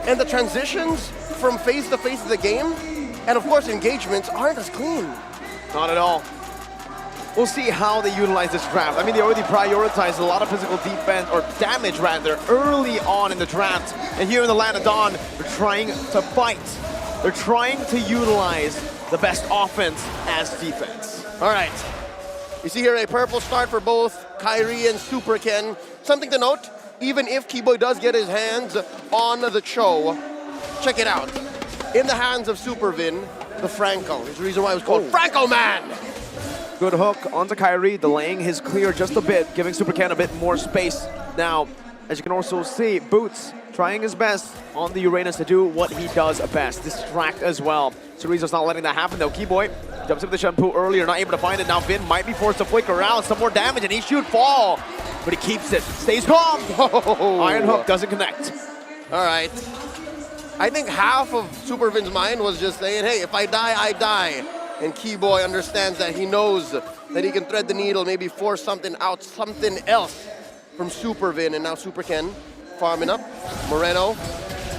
And the transitions from phase to phase of the game, and of course engagements, aren't as clean. Not at all. We'll see how they utilize this draft. I mean, they already prioritized a lot of physical defense, or damage rather, early on in the draft. And here in the land of Dawn, they're trying to fight. They're trying to utilize the best offense as defense. All right. You see here a purple start for both Kyrie and Super Ken. Something to note, even if Keyboy does get his hands on the Cho, check it out. In the hands of Supervin, the Franco. There's a reason why it was called Franco Man. Good hook onto Kyrie, delaying his clear just a bit, giving Super Ken a bit more space. Now, as you can also see, Boots trying his best on the Uranus to do what he does best, distract as well. Chorizo's not letting that happen though. Keyboy jumps into the shampoo earlier, not able to find it. Now Vin might be forced to flick around, some more damage, and he should fall. But he keeps it, stays calm. Oh. Iron Hook doesn't connect. All right. I think half of Supervin's mind was just saying, hey, if I die, I die. And Keyboy understands that. He knows that he can thread the needle, maybe force something out, something else from Supervin. And now Super Ken farming up. Moreno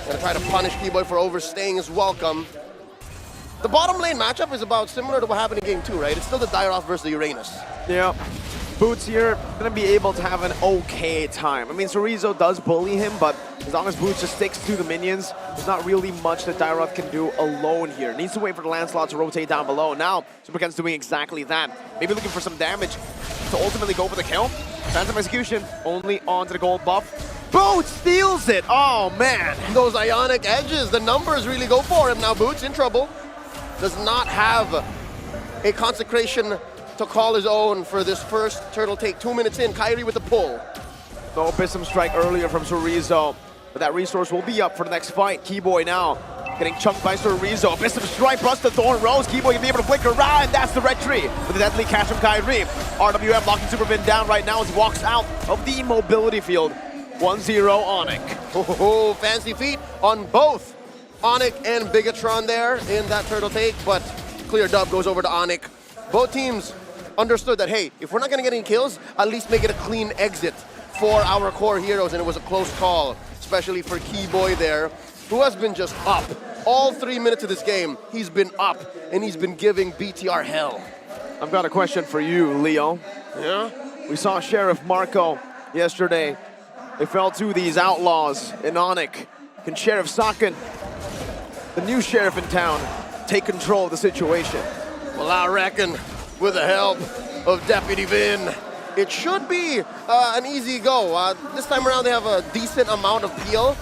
gonna try to punish Keyboy for overstaying his welcome. The bottom lane matchup is about similar to what happened in game 2, right? It's still the Dairoth versus the Uranus. Yeah. Boots here gonna be able to have an okay time. I mean, Chorizo does bully him, but as long as Boots just sticks to the minions, there's not really much that Dairoth can do alone here. Needs to wait for the Lancelot to rotate down below. Now, Super Ken's doing exactly that. Maybe looking for some damage to ultimately go for the kill. Phantom Execution, only onto the gold buff. Boots steals it! Oh, man! Those Ionic edges, the numbers really go for him. Now Boots in trouble. Does not have a consecration to call his own for this first turtle take. 2 minutes in, Kyrie with the pull. No Abyssum Strike earlier from Chorizo, but that resource will be up for the next fight. Keyboy now getting chunked by Chorizo. Abyssum Strike plus the Thorn Rose. Keyboy can be able to flick around. That's the red tree with a deadly catch from Kyrie. RWM locking Supervin down right now as he walks out of the mobility field. 1-0 ONIC. Oh, fancy feet on both ONIC and Bigetron there in that turtle take, but clear dub goes over to ONIC. Both teams understood that, hey, if we're not going to get any kills, at least make it a clean exit for our core heroes, and it was a close call, especially for Keyboy there, who has been just up. All 3 minutes of this game, he's been up, and he's been giving BTR hell. I've got a question for you, Leo. Yeah? We saw Sheriff Marco yesterday. They fell to these outlaws in ONIC. Can Sheriff Sakin, the new sheriff in town, take control of the situation? Well, I reckon with the help of Deputy Vin, it should be an easy go. This time around they have a decent amount of peel,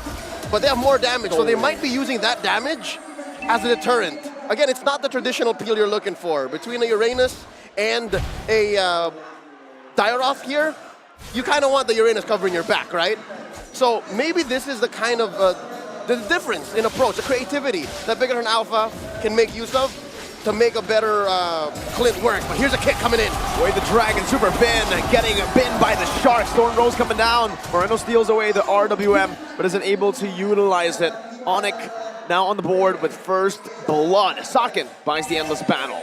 but they have more damage, so they might be using that damage as a deterrent. Again, it's not the traditional peel you're looking for. Between a Uranus and a Dairoth here, you kind of want the Uranus covering your back, right? So maybe this is the kind of the difference in approach, the creativity that Bigetron Alpha can make use of to make a better Clint work. But here's a kick coming in. Away the Dragon, Super Vin getting bitten by the Sharks. Thorn Rose coming down. Moreno steals away the RWM, but isn't able to utilize it. ONIC now on the board with first blood. Sakin buys the Endless Battle.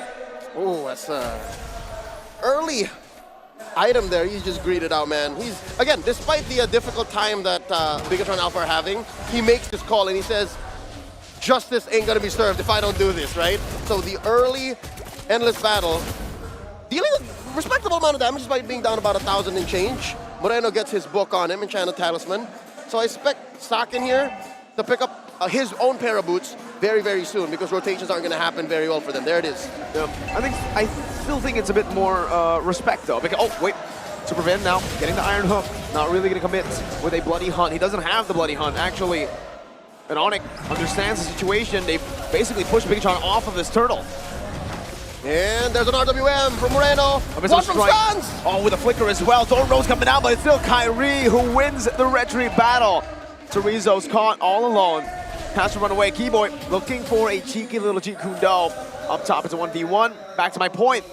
Oh, that's early item there. He's just greeted out, man. He's, again, despite the difficult time that Bigetron Alpha are having, he makes this call and he says, justice ain't gonna be served if I don't do this, right? So the early Endless Battle, dealing a respectable amount of damage despite being down about 1,000 and change. Moreno gets his book on him, Enchanted Talisman. So I expect Sakin here to pick up his own pair of boots very, very soon because rotations aren't gonna happen very well for them. There it is. Yeah. I still think it's a bit more respect though. Because, oh, wait. Super Vin now getting the Iron Hook. Not really gonna commit with a Bloody Hunt. He doesn't have the Bloody Hunt, actually. And ONIC understands the situation. They basically pushed Bigetron off of this turtle. And there's an RWM from Moreno. One from Sans! Oh, with a flicker as well. Thorn Rose coming out, but it's still Kyrie who wins the retreat battle. Chorizo's caught all alone. Has to run away. Keyboy looking for a cheeky little Jeet Kune Do. Up top, it's a 1v1. Back to my point.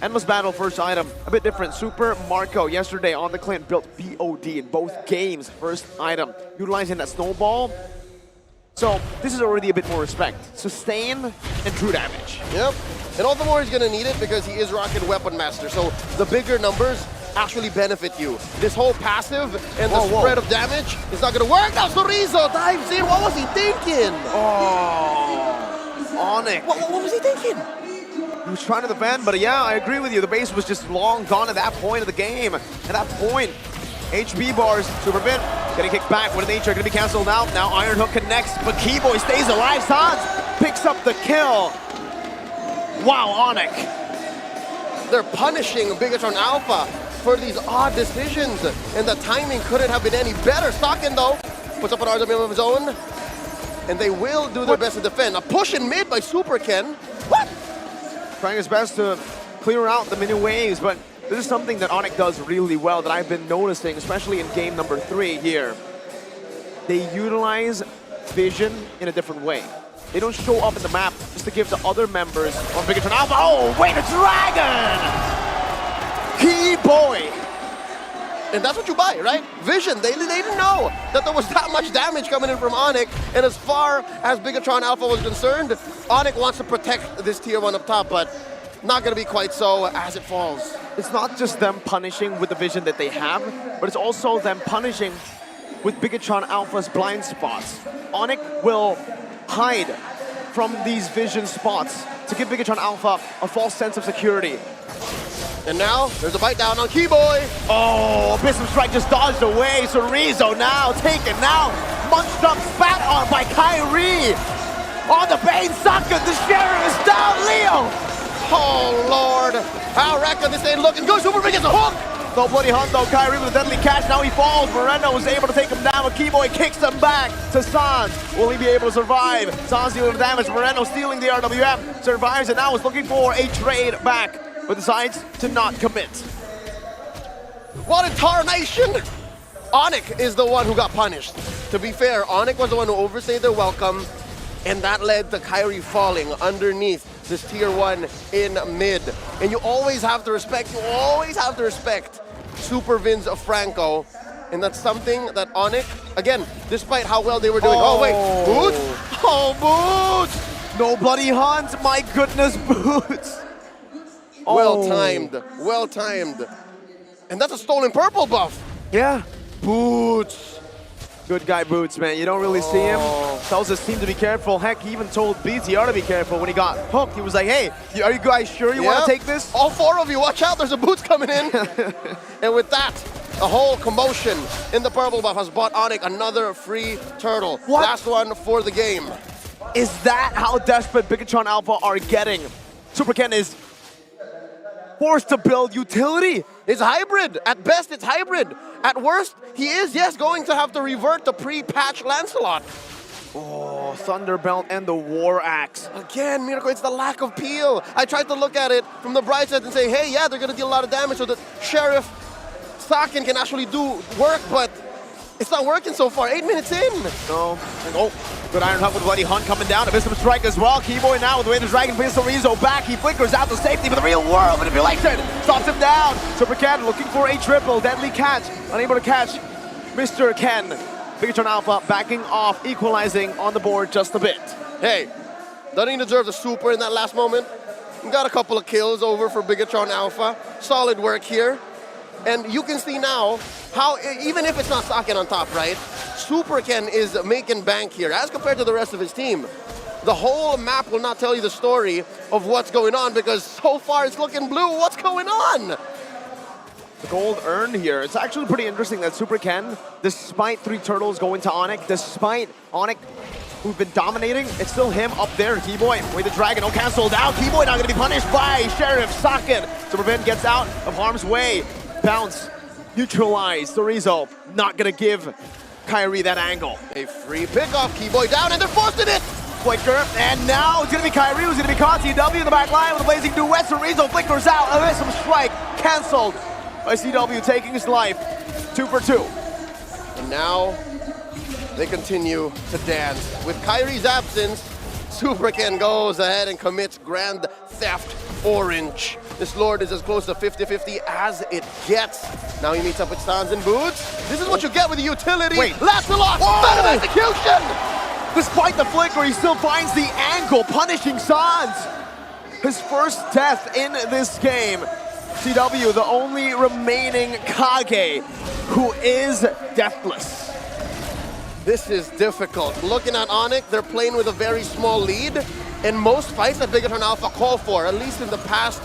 Endless Battle, first item. A bit different. Super Marco yesterday on the Clint built BOD in both games. First item. Utilizing that snowball. So this is already a bit more respect. Sustain and true damage. Yep. And all the more he's going to need it because he is rocking Weapon Master. So the bigger numbers actually benefit you. This whole passive and the spread of damage is not gonna work. Now Chorizo dives in. What was he thinking? Oh, ONIC. What was he thinking? He was trying to defend, but yeah, I agree with you. The base was just long gone at that point of the game. At that point, HP bars, Supervin getting kicked back. What nature gonna be canceled out. Now Iron Hook connects, but Keyboy stays alive. Sans picks up the kill. Wow, ONIC. They're punishing Bigetron Alpha for these odd decisions, and the timing couldn't have been any better. Saken, though, puts up an RWM of his own, and they will do their best to defend. A push in mid by Super Ken. What? Trying his best to clear out the mini waves, but this is something that ONIC does really well that I've been noticing, especially in game number 3 here. They utilize vision in a different way. They don't show up in the map just to give the other members of Bigetron Alpha. Oh, wait, a dragon! Keyboy! And that's what you buy, right? Vision. They didn't know that there was that much damage coming in from ONIC. And as far as Bigetron Alpha was concerned, ONIC wants to protect this tier 1 up top, but not going to be quite so as it falls. It's not just them punishing with the vision that they have, but it's also them punishing with Bigetron Alpha's blind spots. ONIC will hide from these vision spots to give Bigetron Alpha a false sense of security. And now, there's a bite down on Keyboy. Oh, Abyssal Strike just dodged away. Chorizo now taken now. Munched up, spat on by Kyrie. On the Bane Sucker, the Sheriff is down, Leo. Oh, Lord. How reckon this ain't looking good. Super Big gets a hook. No bloody hunt though. Kyrie with a deadly catch. Now he falls. Moreno was able to take him down, but Keyboy kicks him back to Sans. Will he be able to survive? Sans dealing the damage. Moreno stealing the RWM. Survives and now is looking for a trade back, but decides to not commit. What in tarnation? ONIC is the one who got punished. To be fair, ONIC was the one who overstayed their welcome, and that led to Kyrie falling underneath this tier 1 in mid. And you always have to respect, Super Vin's Franco. And that's something that ONIC, again, despite how well they were doing. Oh, wait, Boots? Oh, Boots! No bloody hunt, my goodness, Boots. Well timed. And that's a stolen purple buff. Yeah. Boots. Good guy Boots, man. You don't really see him. Tells his team to be careful. Heck, he even told BTR to be careful when he got hooked. He was like, hey, are you guys sure you want to take this? All 4 of you, watch out, there's a Boots coming in. And with that, a whole commotion in the purple buff has bought ONIC another free turtle. What? Last one for the game. Is that how desperate Bigetron Alpha are getting? Super Ken is forced to build utility. It's hybrid. At best, it's hybrid. At worst, he is, yes, going to have to revert to pre-patch Lancelot. Oh, Thunderbelt and the War Axe. Again, Miracle, it's the lack of peel. I tried to look at it from the bright side and say, hey, yeah, they're going to deal a lot of damage so that Sheriff Saken can actually do work, but it's not working so far. 8 minutes in. No. And good Iron Hook with Bloody Hunt coming down. Abyssal Strike as well. Keyboy now with the way the Dragon brings Chorizo back. He flickers out to safety, but the real world manipulation stops him down. Super Ken looking for a triple. Deadly catch. Unable to catch Mr. Ken. Bigetron Alpha backing off, equalizing on the board just a bit. Hey, doesn't he deserve the super in that last moment? Got a couple of kills over for Bigetron Alpha. Solid work here. And you can see now how, even if it's not Saken on top, right? Super Ken is making bank here as compared to the rest of his team. The whole map will not tell you the story of what's going on because so far it's looking blue. What's going on? The gold earned here. It's actually pretty interesting that Super Ken, despite 3 turtles going to ONIC, despite ONIC who've been dominating, it's still him up there. Keyboy with the Dragon, canceled out. Keyboy not gonna be punished by Sheriff Saken. Supervin gets out of harm's way. Bounce, neutralize. Chorizo not gonna give Kyrie that angle. A free pickoff, Keyboy down, and they're forcing it! Flicker, and now it's gonna be Kyrie who's gonna be caught. CW in the back line with a blazing duet. Chorizo flickers out. Abyssal Strike canceled by CW taking his life. 2 for 2. And now they continue to dance. With Kyrie's absence, Super Ken goes ahead and commits Grand Theft Orange. This Lord is as close to 50-50 as it gets. Now he meets up with Sans and Boots. This is what you get with the utility. Wait. Lancelot, better execution! Despite the flicker, he still finds the angle, punishing Sans. His first death in this game. CW, the only remaining Kage who is deathless. This is difficult. Looking at ONIC, they're playing with a very small lead, and most fights that Bigetron Alpha call for, at least in the past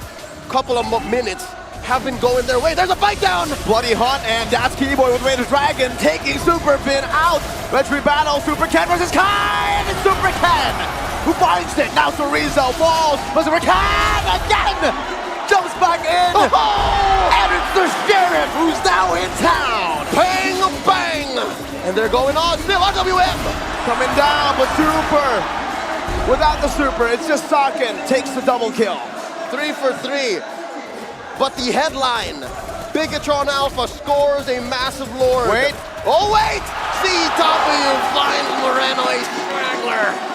couple of minutes, have been going their way. There's a fight down! Bloody Hunt, and that's Keyboy with Raider Dragon taking Super Fin out. Retry battle, Super Ken versus Kai, and it's Super Ken who finds it. Now Chorizo falls, but Super Ken again jumps back in. And it's the Sheriff who's now in town. Bang, bang! And they're going on still, RWM! Coming down, but Super, without the Super, it's just Saken takes the double kill. 3 for 3. But the headline, Bigetron Alpha scores a massive Lord. Wait. Oh, wait! CW finds Moreno a strangler.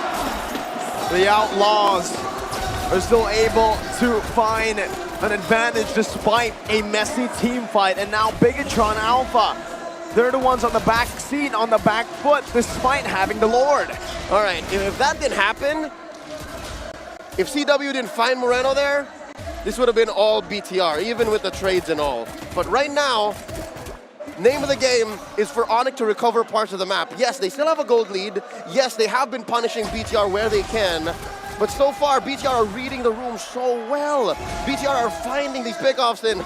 The Outlaws are still able to find an advantage despite a messy team fight. And now Bigetron Alpha, they're the ones on the back seat, on the back foot, despite having the Lord. All right, if that didn't happen, if CW didn't find Moreno there, this would have been all BTR, even with the trades and all. But right now, name of the game is for ONIC to recover parts of the map. Yes, they still have a gold lead. Yes, they have been punishing BTR where they can. But so far, BTR are reading the room so well. BTR are finding these pickoffs in,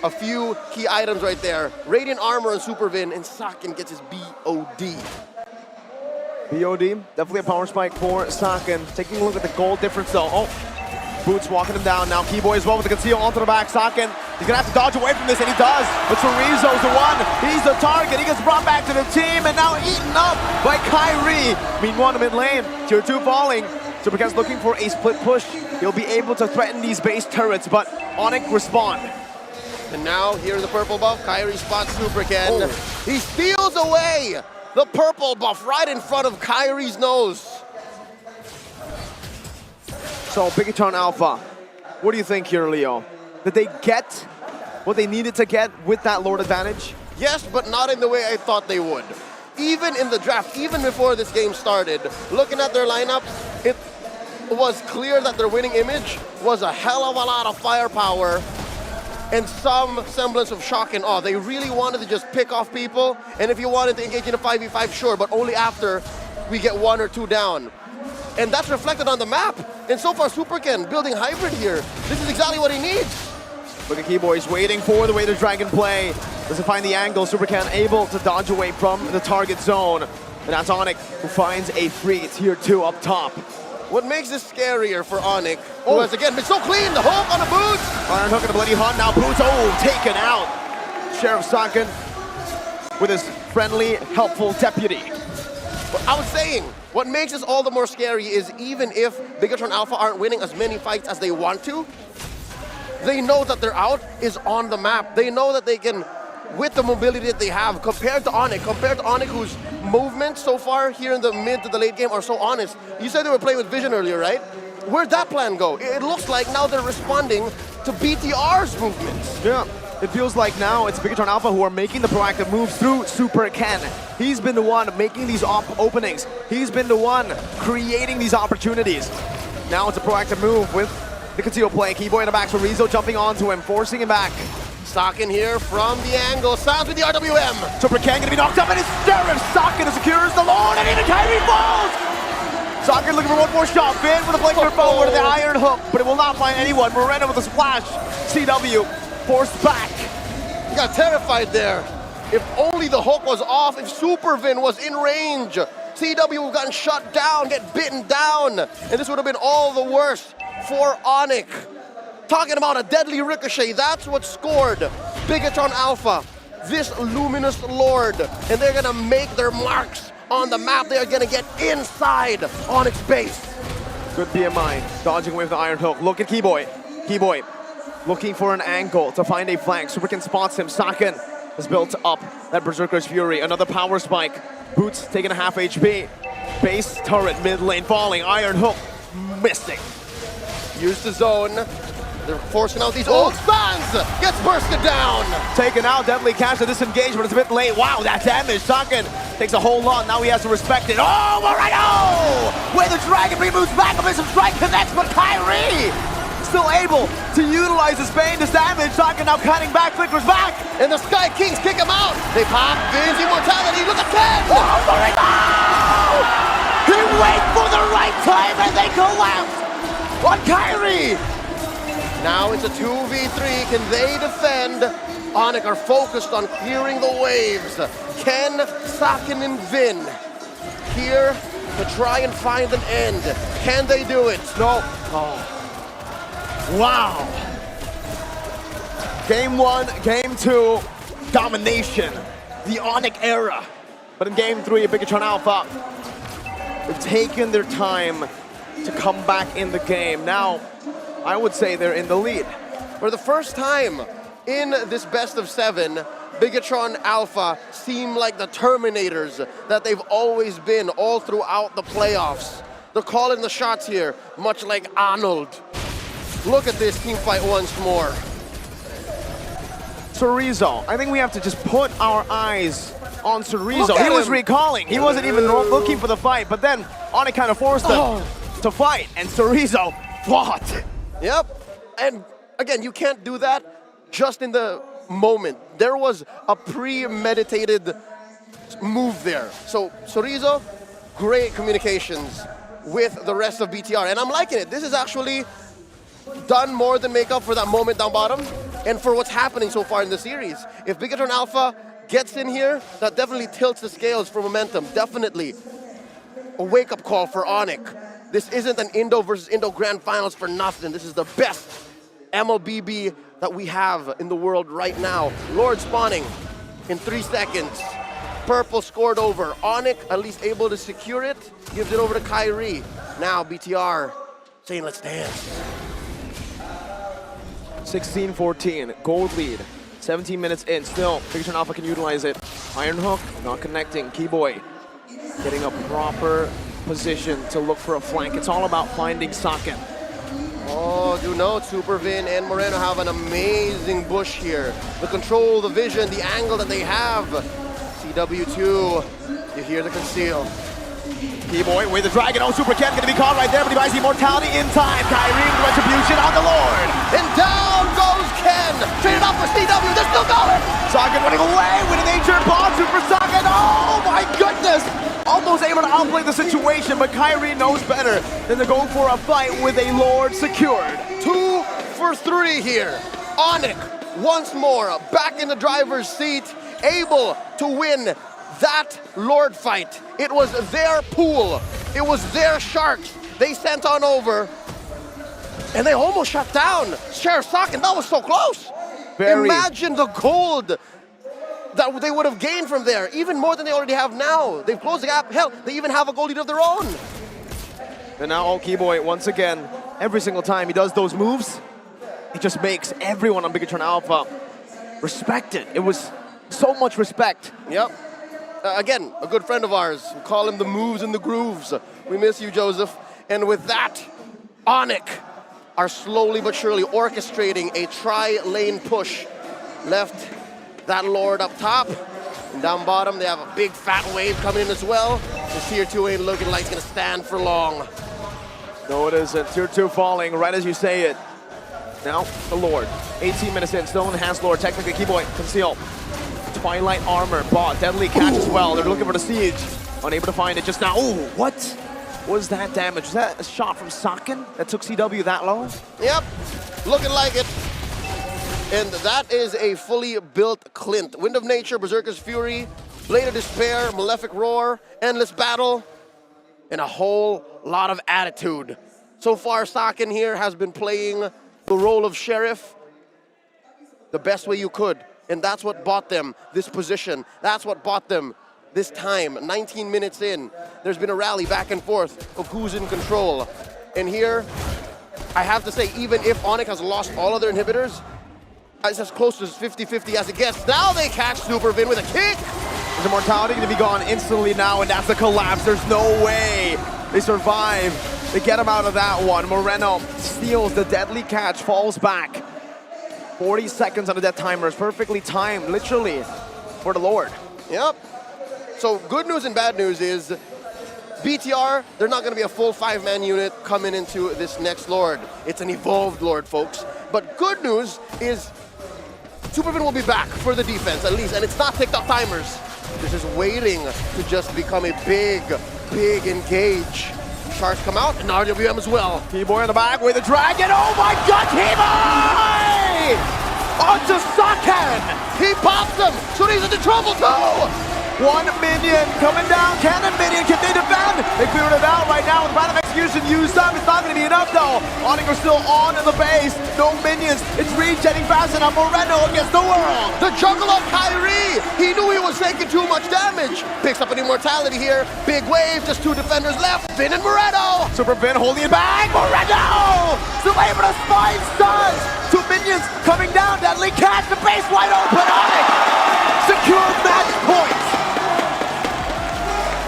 a few key items right there. Radiant Armor and Super Vin, and Saken gets his BOD. BOD, definitely a power spike for Saken. Taking a look at the gold difference though. Oh. Boots walking him down now. Keyboy as well with the conceal onto the back. Saken, he's gonna have to dodge away from this, and he does. But Chorizo's the one. He's the target. He gets brought back to the team, and now eaten up by Kyrie. Meanwhile, mid lane, tier 2 falling. Supercat's looking for a split push. He'll be able to threaten these base turrets, but ONIC respond. And now, here's the purple buff. Kyrie spots Supercan. Oh. He steals away the purple buff right in front of Kyrie's nose. So, Bigetron Alpha, what do you think here, Leo? Did they get what they needed to get with that Lord advantage? Yes, but not in the way I thought they would. Even in the draft, even before this game started, looking at their lineup, it was clear that their winning image was a hell of a lot of firepower and some semblance of shock and awe. They really wanted to just pick off people, and if you wanted to engage in a 5v5, sure, but only after we get 1 or 2 down. And that's reflected on the map. And so far, Superken building hybrid here. This is exactly what he needs. Look at Keyboy's waiting for the Raider Dragon play. Doesn't find the angle. Supercan able to dodge away from the target zone. And that's ONIC who finds a free tier 2 up top. What makes this scarier for ONIC, who has again been so clean, the hook on the Boots. Iron Hook and the Bloody Hunt, now Boots, taken out. Sheriff Saken with his friendly, helpful deputy. But I was saying, what makes this all the more scary is even if Bigetron Alpha aren't winning as many fights as they want to, they know that their out is on the map. They know that they can, with the mobility that they have, compared to ONIC whose movements so far here in the mid to the late game are so honest. You said they were playing with Vision earlier, right? Where'd that plan go? It looks like now they're responding to BTR's movements. Yeah. It feels like now it's Bigetron Alpha who are making the proactive moves through Super Ken. He's been the one making these openings. He's been the one creating these opportunities. Now it's a proactive move with the conceal play. Keyboy in the back, Chorizo jumping onto him, forcing him back. Saken here from the angle, sounds with the RWM. Super Ken gonna be knocked up, and it's Sheriff Saken secures the Lord, and even Kyrie falls! Saken looking for one more shot. Finn with a flanker bow with the Iron Hook, but it will not find anyone. Moreno with a splash. CW forced back. He got terrified there. If only the hook was off, if Supervin was in range, CW would have gotten shut down, get bitten down, and this would have been all the worse for ONIC. Talking about a deadly ricochet, that's what scored Bigetron Alpha, this luminous Lord, and they're gonna make their marks on the map. They are gonna get inside ONIC's base. Good BMI, dodging away with the Iron Hook. Look at Keyboy. Keyboy looking for an angle to find a flank. Superkin spots him. Saken has built up that Berserker's Fury. Another power spike. Boots taking a half HP. Base turret mid lane falling. Iron Hook missing. Use the zone. They're forcing out these old spans. Gets bursted down. Taken out. Definitely catch the disengage, but it's a bit late. Wow, that damage. Saken takes a whole lot. Now he has to respect it. Oh, Moreno! Where the Dragon Bee moves back. A missile strike connects, but Kyrie still able to utilize his bane, this damage. Socken now cutting back, flickers back. And the Sky Kings kick him out. They pop Vin's immortality. Look at Ken. Oh, sorry, no! He waits for the right time and they collapse on Kyrie. Now it's a 2v3. Can they defend? ONIC are focused on clearing the waves. Ken, Socken, and Vin here to try and find an end. Can they do it? No. Oh. Wow. Game 1, Game 2, domination. The ONIC era. But in Game 3, Bigetron Alpha, they've taken their time to come back in the game. Now, I would say they're in the lead. For the first time in this best of 7, Bigetron Alpha seem like the Terminators that they've always been all throughout the playoffs. They're calling the shots here, much like Arnold. Look at this team fight once more. Cerezo, I think we have to just put our eyes on Cerezo. He was him. recalling. He wasn't even looking for the fight, but then ONIC kind of forced him to fight, and Cerezo fought. Yep, and again, you can't do that just in the moment. There was a premeditated move there. So Cerezo, great communications with the rest of BTR, and I'm liking it. This is actually done more than make up for that moment down bottom and for what's happening so far in the series. If Bigetron Alpha gets in here, that definitely tilts the scales for momentum. Definitely a wake-up call for ONIC. This isn't an Indo versus Indo Grand Finals for nothing. This is the best MLBB that we have in the world right now. Lord spawning in 3 seconds. Purple scored over. ONIC at least able to secure it. Gives it over to Kyrie. Now BTR saying let's dance. 16-14, gold lead. 17 minutes in, still, Bigetron Alpha can utilize it. Iron Hook, not connecting. Keyboy getting a proper position to look for a flank. It's all about finding Socken. Oh, do note, Super Vin and Moreno have an amazing bush here. The control, the vision, the angle that they have. CW2, you hear the conceal. Keyboy with the Dragon. Oh, Super Ken gonna be caught right there, but he buys the immortality in time. Kyrie with retribution on the Lord. And down goes Ken. Traded up for CW, they're still going. Socken running away with a nature bomb. Super Socken, oh my goodness. Almost able to outplay the situation, but Kyrie knows better than to go for a fight with a Lord secured. 2 for 3 here. ONIC once more back in the driver's seat, able to win that Lord fight. It was their pool. It was their sharks. They sent on over, and they almost shut down Sheriff Socken. That was so close. Imagine the gold that they would have gained from there, even more than they already have now. They've closed the gap. Hell, they even have a gold lead of their own. And now Keyboy, once again, every single time he does those moves, it just makes everyone on Bigetron Alpha respect it. It was so much respect. Yep. Again, a good friend of ours. We call him the moves and the grooves. We miss you, Joseph. And with that, ONIC are slowly but surely orchestrating a tri-lane push. Left that Lord up top. And down bottom, they have a big fat wave coming in as well. This Tier 2 ain't looking like it's gonna stand for long. No, it isn't. Tier 2 falling right as you say it. Now, the Lord. 18 minutes in, still enhanced Lord. Technically, Keyboy, conceal. Twilight armor, bot, deadly catch as well. They're looking for the siege. Unable to find it just now. Ooh, what was that damage? Was that a shot from Socken that took CW that low? Yep, looking like it. And that is a fully built Clint. Wind of Nature, Berserker's Fury, Blade of Despair, Malefic Roar, Endless Battle, and a whole lot of attitude. So far, Socken here has been playing the role of Sheriff the best way you could. And that's what bought them this position. That's what bought them this time. 19 minutes in, there's been a rally back and forth of who's in control. And here, I have to say, even if ONIC has lost all of their inhibitors, it's as close to 50-50 as it gets. Now they catch Super Vin with a kick. His immortality going to be gone instantly now, and that's a collapse. There's no way they survive. They get him out of that one. Moreno steals the deadly catch, falls back. 40 seconds on the death timer is perfectly timed, literally, for the Lord. Yep. So good news and bad news is BTR, they're not going to be a full 5-man unit coming into this next Lord. It's an evolved Lord, folks. But good news is Superfin will be back for the defense, at least, and it's not TikTok timers. This is waiting to just become a big engage. Sharks come out, and RWM as well. T-Boy on the back with the dragon. Oh my god, T-Boy! Onto Saken! He pops them, so he's into trouble too! One minion coming down. Cannon minion, can they defend? They cleared it out right now with Random Execution used up. It's not going to be enough though. ONIC are still on in the base. No minions. It's regenerating fast enough. Moreno against the world. The juggle of Kyrie. He knew he was taking too much damage. Picks up an immortality here. Big wave, just 2 defenders left. Finn and Moreno. Superfin holding it back. Moreno! Still able to spine stuns. 2 minions coming down. Deadly catch. The base wide open. ONIC secure match points.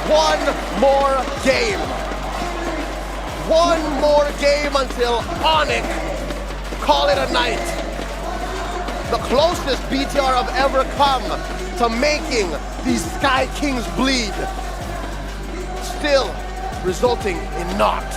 One more game. One more game until ONIC call it a night. The closest BTR have ever come to making these Sky Kings bleed. Still resulting in naught.